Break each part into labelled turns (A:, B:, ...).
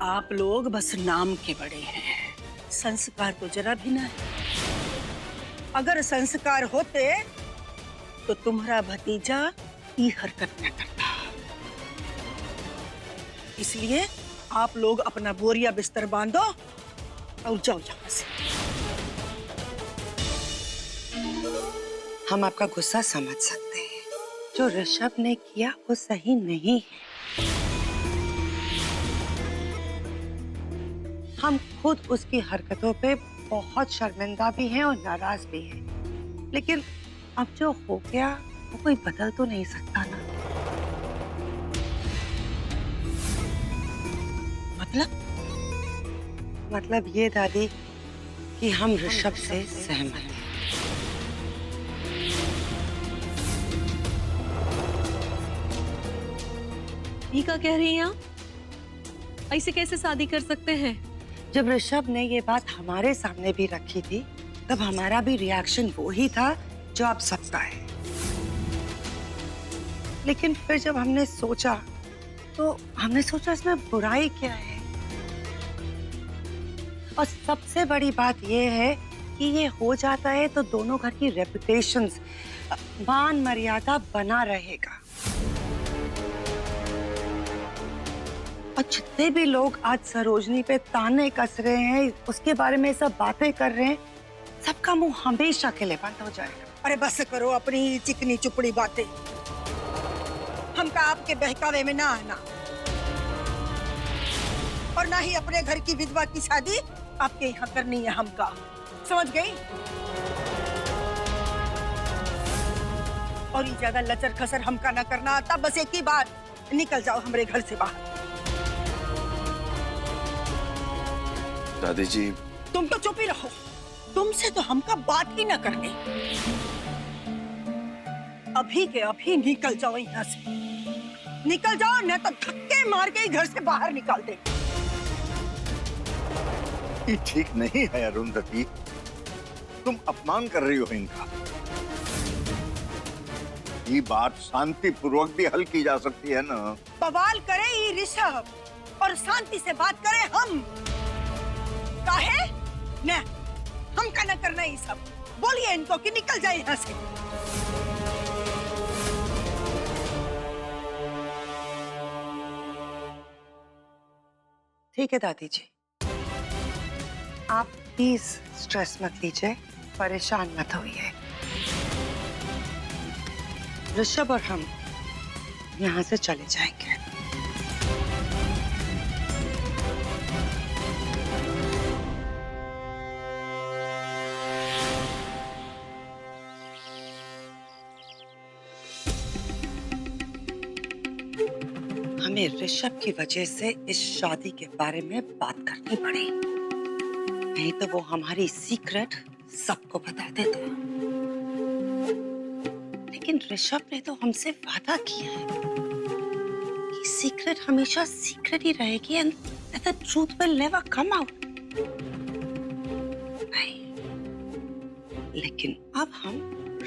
A: आप लोग बस नाम के बड़े हैं, संस्कार तो जरा भी ना है। अगर संस्कार होते तो तुम्हारा भतीजा ये हरकत न करता। इसलिए आप लोग अपना बोरिया बिस्तर बांधो और जाओ यहाँ से।
B: हम आपका गुस्सा समझ सकते हैं। जो ऋषभ ने किया वो सही नहीं है। हम खुद उसकी हरकतों पे बहुत शर्मिंदा भी हैं और नाराज भी हैं। लेकिन अब जो हो गया वो कोई बदल तो नहीं सकता ना। मतलब ये दादी कि हम ऋषभ से सहमत हैं।
C: ये क्या कह रही हैं आप? ऐसे कैसे शादी कर सकते हैं?
B: जब ऋषभ ने ये बात हमारे सामने भी रखी थी तब हमारा भी रिएक्शन वो ही था जो आप सबका है। लेकिन फिर जब हमने सोचा तो हमने सोचा इसमें बुराई क्या है। और सबसे बड़ी बात ये है कि ये हो जाता है तो दोनों घर की रेपुटेशंस, मान मर्यादा बना रहेगा। और जितने भी लोग आज सरोजनी पे ताने कस रहे हैं, उसके बारे में सब बातें कर रहे हैं, सबका मुंह हमेशा के लिए बंद हो जाएगा।
A: अरे बस करो अपनी चिकनी चुपड़ी बातें। हमका आपके बहकावे में ना आना और ना ही अपने घर की विधवा की शादी आपके यहाँ करनी है हमका, समझ गई? और ये ज्यादा लचर खसर हमका ना करना आता। बस एक ही बात, निकल जाओ हमारे घर से बाहर।
D: दादी जी,
A: तुम तो चुप ही रहो, तुमसे तो हमका बात ही ना करनी। अभी के अभी निकल जाओ यहाँ से, निकल जाओ, नहीं तो धक्के मार के ही घर से बाहर निकाल दे।
D: ये ठीक नहीं है अरुंधति, तुम अपमान कर रही हो इनका। ये बात शांति पूर्वक भी हल की जा सकती है ना।
A: बवाल करे ये ऋषभ और शांति से बात करे हम। काहे? न, हम का न करना ये सब। बोलिए इनको कि निकल जाए यहाँ से।
B: ठीक है दादी जी, आप प्लीज स्ट्रेस मत लीजिए, परेशान मत होइए। ऋषभ और हम यहाँ से चले जाएंगे। हमें ऋषभ की वजह से इस शादी के बारे में बात करनी पड़ी, नहीं तो वो हमारी सीक्रेट सबको बता देता। लेकिन ऋषभ ने तो हमसे वादा किया है कि सीक्रेट हमेशा सीक्रेट ही रहेगी and the truth will never come out. नहीं, लेकिन अब हम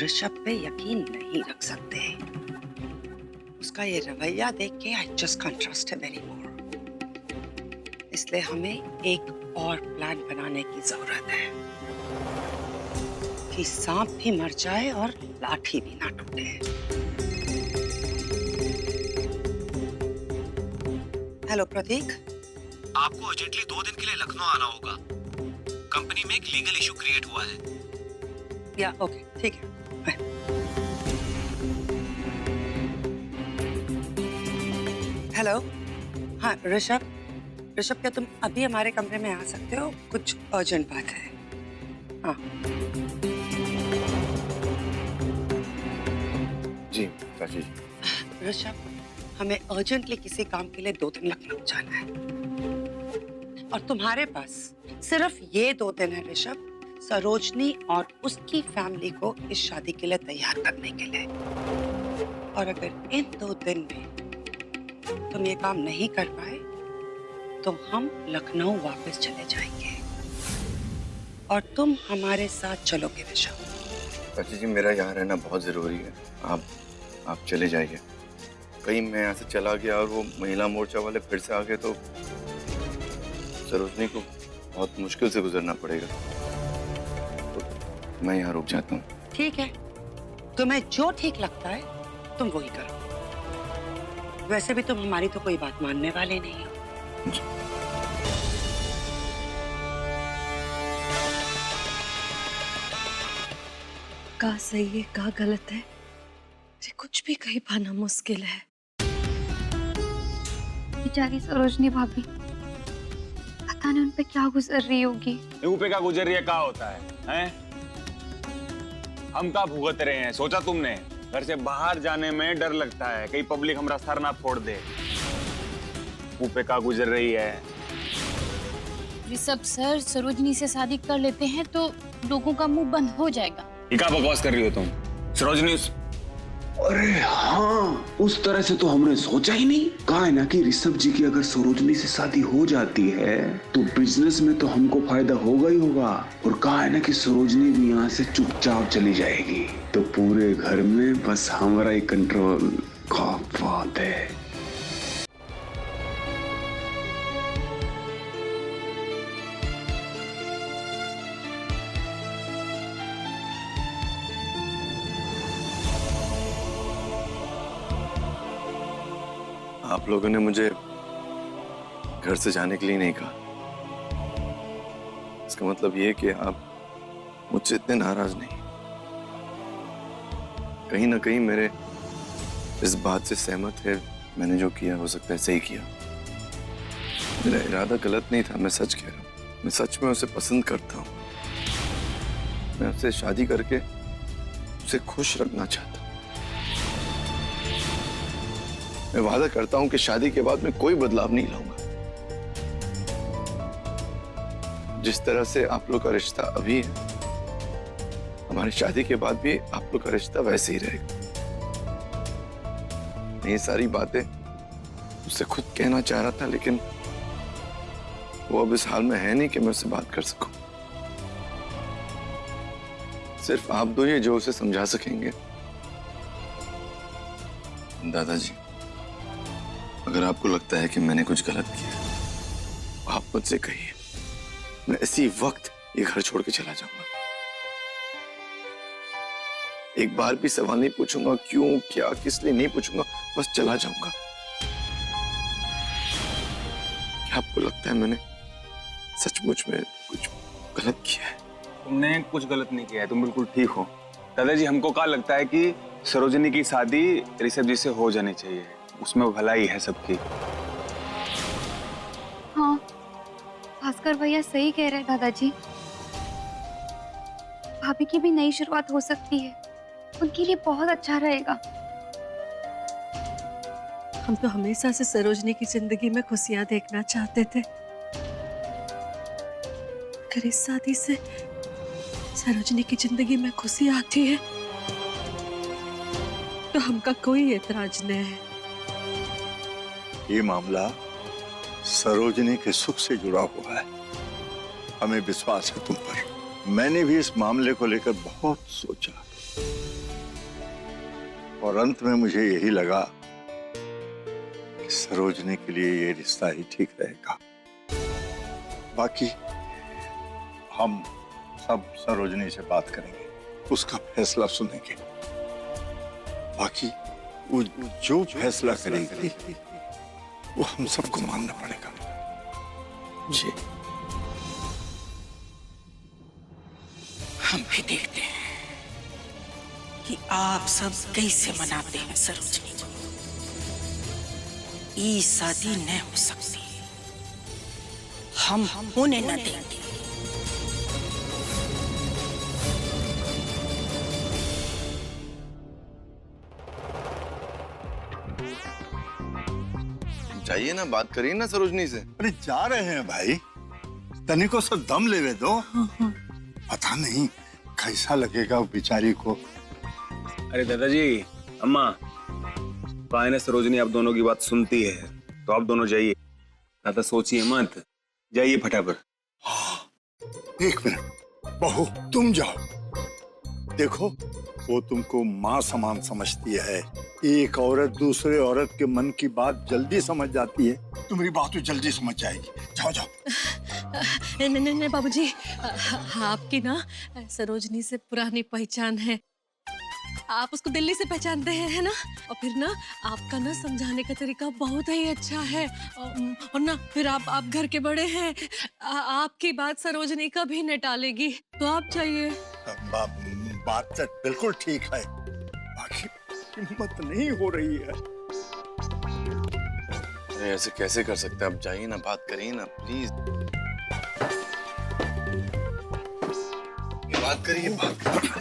B: ऋषभ पे यकीन नहीं रख सकते। उसका ये रवैया देख के I just can't trust him anymore। इसलिए हमें एक और प्लान बनाने की जरूरत है कि सांप भी मर जाए और लाठी भी ना टूटे। हेलो प्रतीक,
E: आपको अर्जेंटली 2 दिन के लिए लखनऊ आना होगा। कंपनी में एक लीगल इशू क्रिएट हुआ है।
B: या ओके, ठीक है। हेलो, हाँ ऋषभ, क्या तुम अभी हमारे कमरे में आ सकते हो? कुछ अर्जेंट बात है। हाँ
D: जी चाची जी।
B: ऋषभ, हमें अर्जेंटली किसी काम के लिए 2 दिन लखनऊ जाना है और तुम्हारे पास सिर्फ ये 2 दिन है ऋषभ, सरोजनी और उसकी फैमिली को इस शादी के लिए तैयार करने के लिए। और अगर इन 2 दिन में तुम ये काम नहीं कर पाए तो हम लखनऊ वापस चले जाएंगे और तुम हमारे साथ चलोगे ऋषभ।
D: चाची जी, मेरा यहाँ रहना बहुत जरूरी है। आप चले जाइए। कहीं मैं यहाँ से चला गया और वो महिला मोर्चा वाले फिर से आ गए तो सरोजनी को बहुत मुश्किल से गुजरना पड़ेगा, तो मैं यहाँ रुक जाता हूँ।
B: ठीक है, तुम्हें जो ठीक लगता है तुम वही करो। वैसे भी तुम हमारी तो कोई बात मानने वाले नहीं हो।
C: का सही है का गलत है, ये कुछ भी कहीं पाना मुश्किल है।
F: बेचारी सरोजनी भाभी, पता नहीं उन पे क्या गुजर रही होगी।
G: ऊपर पे क्या गुजर रही है, क्या होता है, हैं? हम का भुगत रहे हैं, सोचा तुमने? घर से बाहर जाने में डर लगता है, कहीं पब्लिक हमरा सर ना फोड़ दे। ऊपर का गुजर रही है।
H: ऋषभ सर, सरोजनी से शादी कर लेते हैं तो लोगों का मुंह बंद हो जाएगा।
G: ये क्या बकवास कर रही हो तुम? सरोजनी
I: अरे हाँ, उस तरह से तो हमने सोचा ही नहीं। कहा है ना कि ऋषभ जी की अगर सरोजनी से शादी हो जाती है तो बिजनेस में तो हमको फायदा होगा ही होगा, और कहा है ना कि सरोजनी भी यहाँ से चुपचाप चली जाएगी, तो पूरे घर में बस हमारा ही कंट्रोल। क्या बात है।
D: आप लोगों ने मुझे घर से जाने के लिए नहीं कहा। इसका मतलब ये कि आप मुझसे इतने नाराज नहीं, कहीं ना कहीं मेरे इस बात से सहमत है। मैंने जो किया हो सकता है सही किया। मेरा इरादा गलत नहीं था, मैं सच कह रहा हूँ। मैं सच में उसे पसंद करता हूँ। मैं उससे शादी करके उसे खुश रखना चाहता हूँ। मैं वादा करता हूं कि शादी के बाद मैं कोई बदलाव नहीं लाऊंगा। जिस तरह से आप लोग का रिश्ता अभी है, हमारी शादी के बाद भी आप लोग का रिश्ता वैसे ही रहेगा। मैं ये सारी बातें उससे खुद कहना चाह रहा था, लेकिन वो अब इस हाल में है नहीं कि मैं उससे बात कर सकूं। सिर्फ आप दो ही जो उसे समझा सकेंगे। दादाजी, अगर आपको लगता है कि मैंने कुछ गलत किया, आप मुझसे कहिए। मैं इसी वक्त ये घर छोड़ के चला जाऊंगा। एक बार भी सवाल नहीं पूछूंगा, क्यों, क्या, किस लिए नहीं पूछूंगा, बस चला जाऊंगा। क्या आपको लगता है मैंने सचमुच में कुछ गलत किया है?
G: तुमने कुछ गलत नहीं किया है, तुम बिल्कुल ठीक हो। दादाजी, हमको क्या लगता है कि सरोजनी की शादी ऋषभ जी से हो जानी चाहिए, उसमें भलाई है सबकी।
F: हाँ, भास्कर भैया सही कह रहे हैं दादाजी। भाभी की भी नई शुरुआत हो सकती है, उनके लिए बहुत अच्छा रहेगा।
C: हम तो हमेशा से सरोजनी की जिंदगी में खुशियां देखना चाहते थे। अगर इस शादी से सरोजनी की जिंदगी में खुशी आती है तो हमका कोई एतराज नहीं है।
D: ये मामला सरोजनी के सुख से जुड़ा हुआ है। हमें विश्वास है तुम पर। मैंने भी इस मामले को लेकर बहुत सोचा और अंत में मुझे यही लगा कि सरोजनी के लिए ये रिश्ता ही ठीक रहेगा। बाकी हम सब सरोजनी से बात करेंगे, उसका फैसला सुनेंगे। बाकी वो जो फैसला करेगी वो हम सबको मानना पड़ेगा। जी,
A: हम भी देखते हैं कि आप सब कैसे मनाते हैं सरोजनी को। ये शादी न हो सकती, हम होने न देंगे।
D: जाइए ना, बात करिए ना सरोजनी से।
J: अरे जा रहे हैं भाई, तनिको से दम लेवे दो। पता नहीं कैसा लगेगा वो बेचारी को।
G: अरे दादाजी, अम्मा, पाए ना सरोजनी आप दोनों की बात सुनती है तो आप दोनों जाइए, ज्यादा सोचिए मत, जाइए फटाफट।
J: हाँ, एक मिनट, बहू तुम जाओ। देखो, वो तुमको माँ समान समझती है। एक औरत दूसरे औरत के मन की बात जल्दी समझ जाती है। तुम्हारी बात तो जल्दी समझ जाएगी। जाओ जाओ।
C: नहीं बाबूजी, आपकी ना सरोजनी से पुरानी पहचान है। आप उसको दिल्ली से पहचानते हैं, है ना? और फिर ना आपका ना समझाने का तरीका बहुत ही अच्छा है। और ना फिर आप घर के बड़े हैं, आपकी बात सरोजनी कभी नहीं टालेगी। तो आप चाहिए।
J: बात तो बिल्कुल ठीक है, बाकी हिम्मत नहीं हो रही है।
K: अरे ऐसे कैसे कर सकते हैं? आप जाइए ना, बात करिए ना प्लीज। बात करिए, बात करिए।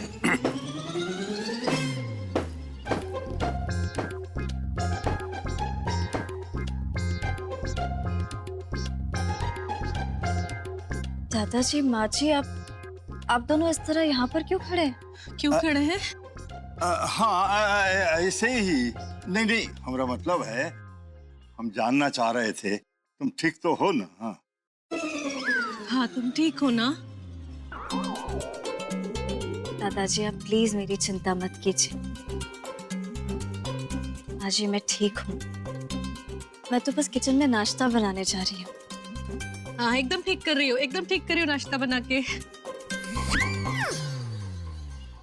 F: दादाजी, माँ जी, आप दोनों इस तरह यहाँ पर क्यों खड़े हैं?
C: क्यों खड़े हैं?
J: हाँ, ऐसे ही। नहीं, हमारा मतलब है, हम जानना चाह रहे थे तुम ठीक तो हो ना?
C: हाँ, तुम ठीक हो ना?
F: दादाजी, आप प्लीज मेरी चिंता मत कीजिए। माँ जी, मैं ठीक हूँ। मैं तो बस किचन में नाश्ता बनाने जा रही हूँ।
C: हाँ, एकदम ठीक कर रही हो, एकदम ठीक कर रही हो नाश्ता बना के।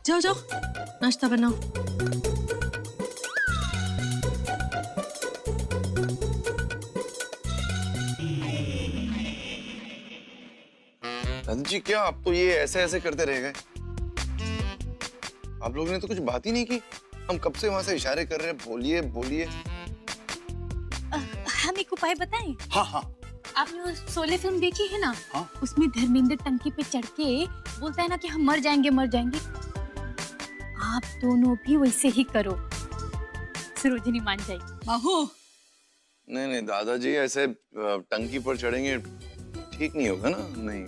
C: जाओ नाश्ता बनाओ।
K: दादाजी, क्या आप तो ये ऐसे ऐसे करते रह गए? आप लोगों ने तो कुछ बात ही नहीं की। हम कब से वहां से इशारे कर रहे हैं, बोलिए बोलिए।
H: हम एक उपाय बताएं?
J: हाँ।
H: आपने वो शोले फिल्म देखी है ना?
J: हाँ।
H: उसमें धर्मेंद्र टंकी पे चढ़ के बोलता है ना कि हम मर जाएंगे मर जाएंगे। आप दोनों भी वैसे ही करो, सरोजिनी मान जाएगी।
C: बाहू,
K: नहीं दादाजी, ऐसे टंकी पर चढ़ेंगे ठीक नहीं होगा ना। नहीं,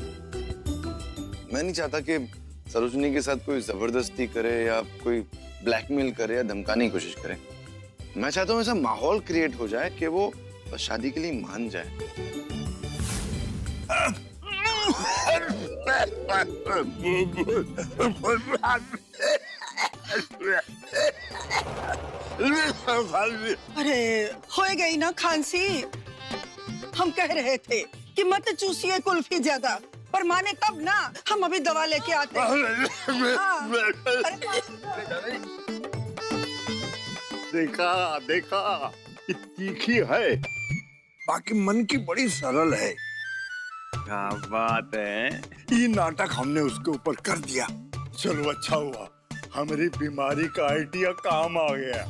K: मैं नहीं चाहता कि सरोजिनी के साथ कोई जबरदस्ती करे या कोई ब्लैकमेल करे या धमकाने की कोशिश करे। मैं चाहता हूँ ऐसा माहौल क्रिएट हो जाए कि वो शादी के लिए मान जाए।
A: अरे हो गई ना खांसी। हम कह रहे थे कि मत चूसिए कुल्फी ज्यादा, पर माने तब ना। हम अभी दवा लेके आते हैं। हाँ।
J: देखा ये तीखी है, बाकी मन की बड़ी सरल है।
G: क्या बात है।
J: ये नाटक हमने उसके ऊपर कर दिया। चलो अच्छा हुआ, हमारी बीमारी का आइडिया काम आ गया।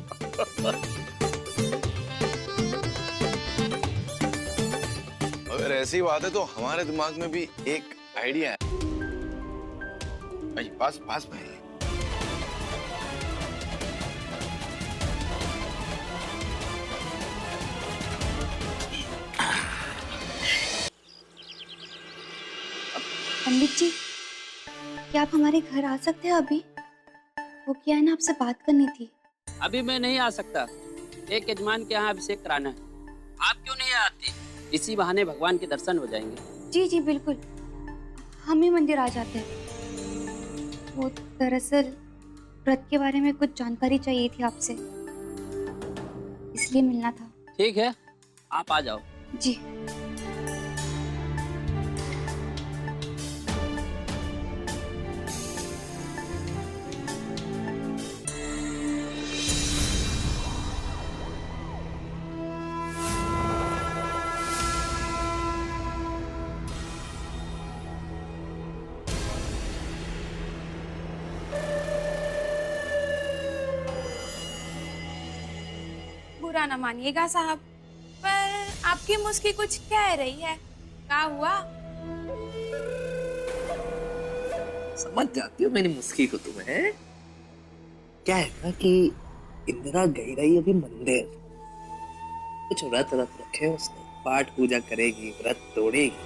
K: अगर ऐसी बात है तो हमारे दिमाग में भी एक आइडिया है। पास में
F: पंडित जी, क्या आप हमारे घर आ सकते हैं अभी? वो क्या है ना, आपसे बात करनी थी।
L: अभी मैं नहीं आ सकता, एक यजमान के यहाँ अभिषेक कराना है। आप क्यों नहीं आते? इसी बहाने भगवान के दर्शन हो जाएंगे।
F: जी बिल्कुल, हम ही मंदिर आ जाते हैं। वो दरअसल व्रत के बारे में कुछ जानकारी चाहिए थी आपसे, इसलिए मिलना था।
L: ठीक है, आप आ जाओ।
F: जी।
M: बुरा ना मानिएगा साहब, पर आपकी मुस्की कुछ कह रही है। क्या हुआ?
N: समझ जाती हो मेरी मुस्की को तुम्हें। क्या है ना कि इंदिरा गई रही अभी मंदिर, कुछ व्रत रखे उसने, पाठ पूजा करेगी, व्रत तोड़ेगी,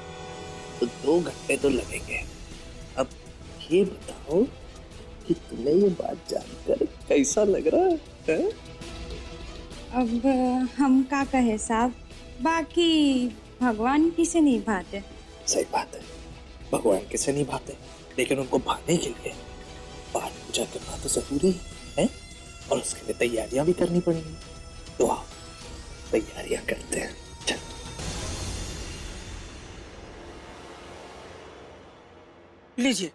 N: तो 2 घंटे तो लगेंगे। अब ये बताओ कि तुम्हें ये बात जानकर कैसा लग रहा है?
M: अब हम क्या कहे साहब, बाकी भगवान किसे नहीं भाते।
N: सही बात है, भगवान किसे नहीं भाते, लेकिन उनको भाने के लिए पाठ पूजा करना तो जरूरी है, और उसके लिए तैयारियां भी करनी पड़ेंगी। तो आओ तैयारियां करते हैं। चल।
A: लीजिए,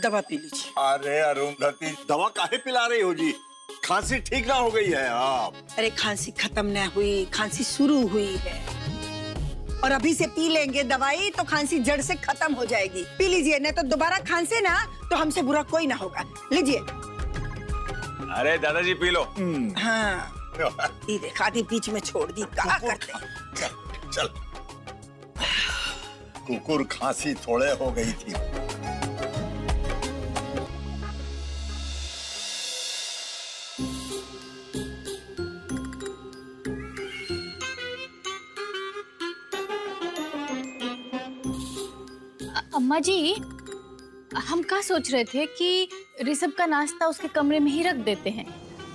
A: दवा पी लीजिए।
D: अरे अरुंधति, दवा काहे पिला रही हो जी? खांसी ठीक ना हो गई है आप?
A: अरे खांसी खत्म न हुई, खांसी शुरू हुई है, और अभी से पी लेंगे दवाई तो खांसी जड़ से खत्म हो जाएगी। पी लीजिए, नहीं तो दोबारा खांसे ना तो हमसे बुरा कोई ना होगा। लीजिए।
G: अरे दादाजी पी लो।
A: हाँ, ये देखा आधी बीच में छोड़ दी, क्या करते?
J: चल चल, कुकुर खांसी थोड़े हो गई थी।
H: अम्मा जी, हम क्या सोच रहे थे कि ऋषभ का नाश्ता उसके कमरे में ही रख देते हैं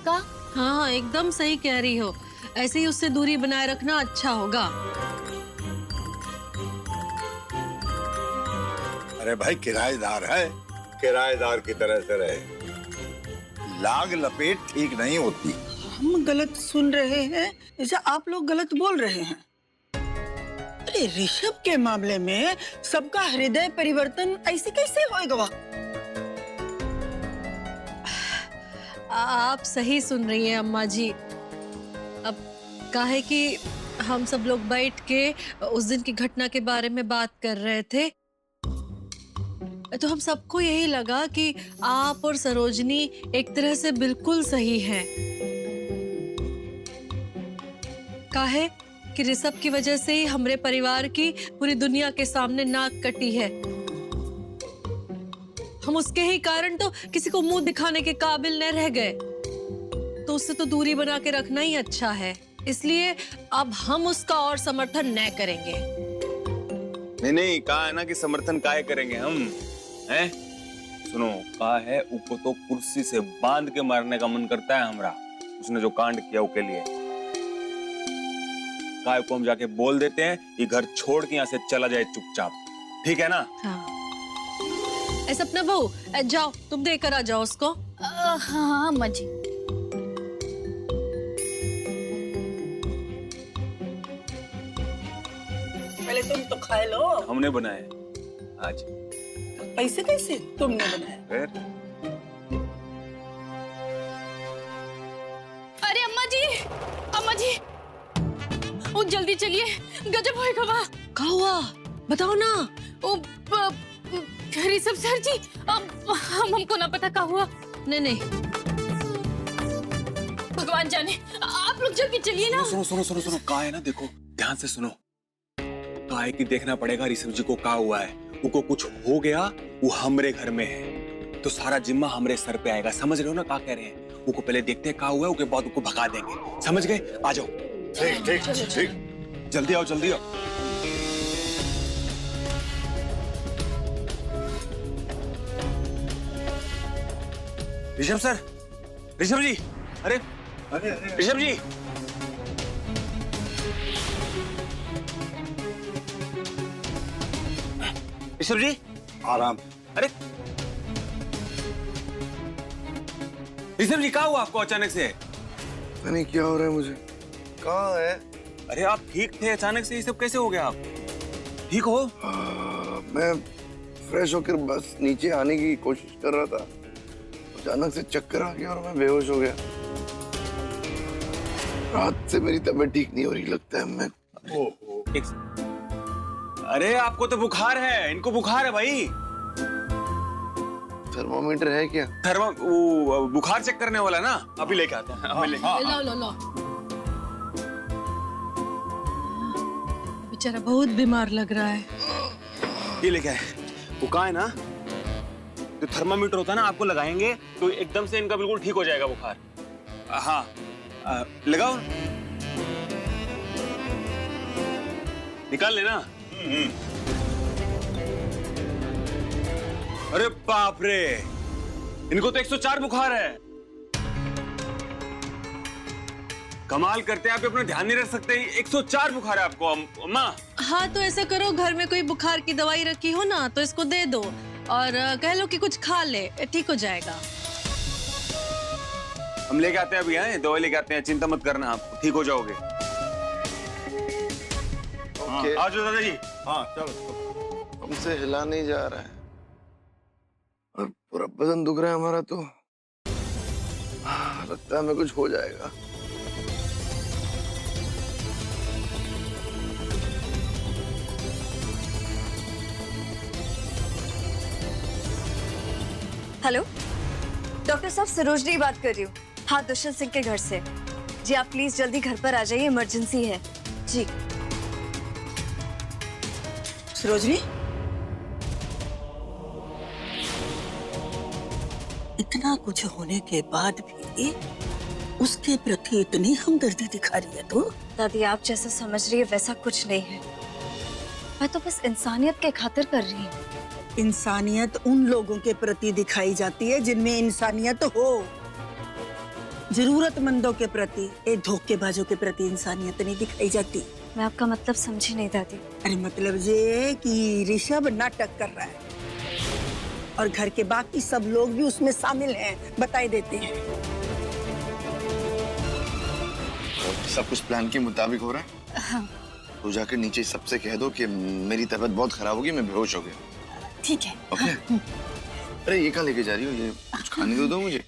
H: का?
C: हाँ, एकदम सही कह रही हो। ऐसे ही उससे दूरी बनाए रखना अच्छा होगा।
J: अरे भाई, किराएदार है, किराएदार की तरह से रहे। लाग लपेट ठीक नहीं होती।
A: हम गलत सुन रहे हैं या आप लोग गलत बोल रहे हैं? अरे ऋषभ के मामले में सबका हृदय परिवर्तन ऐसे कैसे होएगा?
C: आप सही सुन रही हैं अम्मा जी। अब काहे कि हम सब लोग बैठ के उस दिन की घटना के बारे में बात कर रहे थे, तो हम सबको यही लगा कि आप और सरोजनी एक तरह से बिल्कुल सही हैं। काहे कि ऋषभ की वजह से ही हमारे परिवार की पूरी दुनिया के सामने नाक कटी है। हम उसके ही कारण तो किसी को मुंह दिखाने के काबिल न रह गए, तो उससे तो दूरी बना के रखना ही अच्छा है। इसलिए अब हम उसका और समर्थन न करेंगे।
G: नहीं नहीं, कहा है ना कि समर्थन काहे करेंगे हम, हैं? सुनो, कहा है ऊको तो कुर्सी से बांध के मारने का मन करता है हमारा, उसने जो कांड किया उसके लिए। काय को हम जाके बोल देते हैं ये घर छोड़ के यहाँ से चला जाए चुपचाप, ठीक है ना?
C: हाँ। ऐ सपना बहू, जाओ तुम देकर आ जाओ उसको।
H: हाँ अम्मा जी।
A: पहले तुम तो खाए लो।
G: हमने बनाए आज।
A: पैसे कैसे तुमने बनाए?
G: फिर
H: अरे अम्मा जी, अम्मा जी, ओ जल्दी चलिए, गजब होएगा वहाँ।
C: क्या हुआ बताओ ना।
H: ओ ऋषभ सर जी, हमको ना पता क्या हुआ।
C: नहीं नहीं,
H: भगवान जाने, आप लोग जल्दी चलिए ना।
G: सुनो सुनो सुनो सुनो, कहा है ना, देखो ध्यान से सुनो। कहा है कि देखना पड़ेगा ऋषभ जी को क्या हुआ है। उनको कुछ हो गया, वो हमरे घर में है तो सारा जिम्मा हमरे सर पे आएगा। समझ रहे हो ना क्या कह रहे हैं? उनको पहले देखते हैं क्या हुआ है, उसके बाद उनको भगा देंगे। समझ गए? आ जाओ।
J: ठीक ठीक ठीक,
G: जल्दी आओ जल्दी आओ। ऋषभ सर, ऋषभ जी, अरे ऋषभ जी, ऋषभ जी,
J: आराम।
G: अरे ऋषभ जी, क्या हुआ आपको अचानक से?
K: पता नहीं क्या हो रहा है मुझे। कहाँ है?
G: अरे आप ठीक थे, अचानक से ये सब कैसे हो गया? आप ठीक हो?
K: मैं फ्रेश होकर बस नीचे आने की कोशिश कर रहा था, अचानक से चक्कर आ गया और मैं बेहोश हो गया। रात से मेरी तबीयत ठीक नहीं हो रही, लगता है मैं।
G: अरे आपको तो बुखार है, इनको बुखार है भाई।
K: थर्मोमीटर है क्या?
G: वो बुखार चेक करने वाला ना, अभी लेके आते हैं।
C: लो लो लो। बेचारा बहुत बीमार लग रहा है।
G: ये लेके आए। वो कहा है ना, जो थर्मामीटर होता है ना, आपको लगाएंगे तो एकदम से इनका बिल्कुल ठीक हो जाएगा बुखार। हाँ, लगाओ, निकाल लेना। अरे बाप रे, इनको तो 104 बुखार है। कमाल करते हैं आप, अपना ध्यान नहीं रख सकते। 104 बुखार है आपको अम्मा।
C: हाँ तो ऐसा करो, घर में कोई बुखार की दवाई रखी हो ना तो इसको दे दो और कह लो कि कुछ खा ले, ठीक हो जाएगा।
G: हम लेके आते हैं अभी, हैं दवाई लेके आते हैं, चिंता मत करना, आप ठीक हो जाओगे।
K: ओके।
G: आ जाओ दादाजी।
J: हाँ चलो।
K: से हिला नहीं जा रहा है और पूरा बदन दुख रहा है हमारा, तो लगता है हमें कुछ हो जाएगा।
O: हेलो डॉक्टर साहब, सरोजनी बात कर रही हूँ। हाँ, दुष्यंत सिंह के घर से। जी आप प्लीज जल्दी घर पर आ जाइए, इमरजेंसी है जी।
A: सरोजनी, इतना कुछ होने के बाद भी उसके प्रति इतनी हमदर्दी दिखा रही है तू?
O: दादी आप जैसा समझ रही है वैसा कुछ नहीं है, मैं तो बस इंसानियत के खातिर कर रही हूँ।
A: इंसानियत उन लोगों के प्रति दिखाई जाती है जिनमें इंसानियत हो। जरूरतमंदों के प्रति, एक धोखेबाजों के प्रति इंसानियत नहीं दिखाई जाती।
O: मैं आपका मतलब समझी नहीं दादी।
A: अरे मतलब ये कि ऋषभ नाटक कर रहा है और घर के बाकी सब लोग भी उसमें शामिल हैं, बताई देते हैं।
K: सब कुछ प्लान के मुताबिक हो रहा है?
O: हाँ।
K: तो जाकर नीचे सबसे कह दो कि मेरी तबीयत बहुत खराब होगी, मैं बेहोश हो गया।
O: ठीक है।
K: ओके। अरे ये कहाँ लेके जा रही हो? ये कुछ खाने दो मुझे।